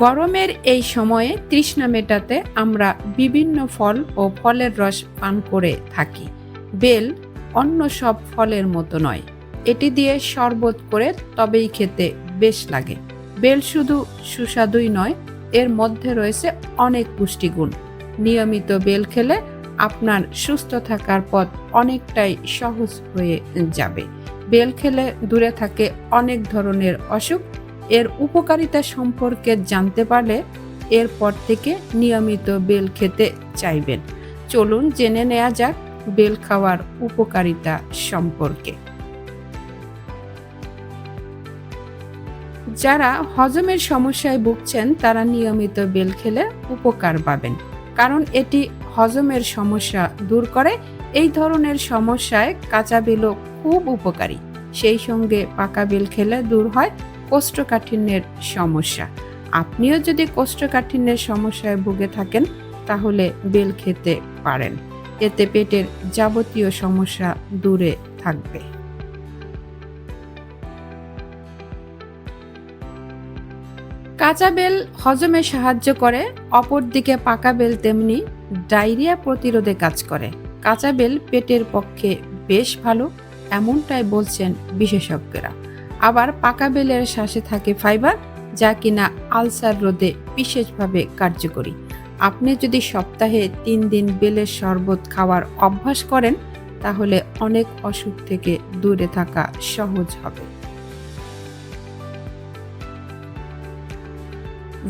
গরমের এই সময়ে তৃষ্ণা মেটাতে আমরা বিভিন্ন ফল ও ফলের রস পান করে থাকি। বেল অন্য সব ফলের মতো নয়, এটি দিয়ে শরবত করে তবেই খেতে বেশ লাগে। বেল শুধু সুস্বাদুই নয়, এর মধ্যে রয়েছে অনেক পুষ্টিগুণ। নিয়মিত বেল খেলে আপনার সুস্থ থাকার পথ অনেকটাই সহজ হয়ে যাবে। বেল খেলে দূরে থাকে অনেক ধরনের অসুখ। এর উপকারিতা সম্পর্কে জানতে পারলে এরপর থেকে নিয়মিত বেল খেতে চাইবেন। চলুন জেনে নেওয়া যাক বেল খাওয়ার উপকারিতা সম্পর্কে। যারা হজমের সমস্যায় ভুগছেন তারা নিয়মিত বেল খেলে উপকার পাবেন, কারণ এটি হজমের সমস্যা দূর করে। এই ধরনের সমস্যায় কাঁচা বেলও খুব উপকারী। সেই সঙ্গে পাকা বেল খেলে দূর হয় কোষ্ঠকাঠিন্যের সমস্যা। আপনিও যদি কোষ্ঠকাঠিন্যের সমস্যায় ভুগে থাকেন তাহলে বেল খেতে পারেন, এতে পেটের যাবতীয় সমস্যা দূরে থাকবে। কাঁচা বেল হজমে সাহায্য করে, অপরদিকে পাকা বেল তেমনি ডায়রিয়া প্রতিরোধে কাজ করে। কাঁচা বেল পেটের পক্ষে বেশ ভালো, এমনটাই বলছেন বিশেষজ্ঞরা। আবার পাকা বেলের শ্বাসে থাকে ফাইবার, যা কিনা আলসার রোধে বিশেষভাবে কার্যকরী। আপনি যদি সপ্তাহে 3 দিন বেলের শরবত খাওয়ার অভ্যাস করেন তাহলে অনেক অসুখ থেকে দূরে থাকা সহজ হবে।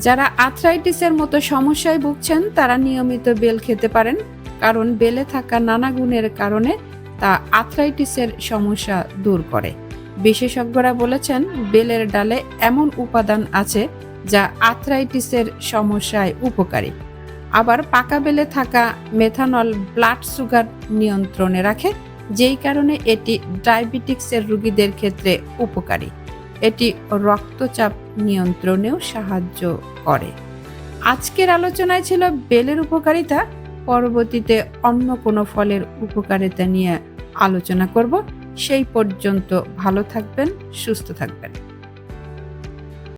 যারা আর্থ্রাইটিসের মতো সমস্যায় ভুগছেন তারা নিয়মিত বেল খেতে পারেন, কারণ বেলে থাকা নানা গুণের কারণে তা আর্থ্রাইটিসের সমস্যা দূর করে। বিশেষজ্ঞরা বলেছেন বেলের ডালে এমন উপাদান আছে যা আর্থ্রাইটিসের সমস্যায় উপকারী। আবার পাকা বেলে থাকা মেথানল ব্লাড সুগার নিয়ন্ত্রণে রাখে, যেই কারণে এটি ডায়াবেটিক্সের রোগীদের ক্ষেত্রে উপকারী। এটি রক্তচাপ নিয়ন্ত্রণেও সাহায্য করে। আজকের আলোচনায় ছিল বেলের উপকারিতা। পরবর্তীতে অন্য কোনো ফলের উপকারিতা নিয়ে আলোচনা করব। সেই পর্যন্ত ভালো থাকবেন, সুস্থ থাকবেন।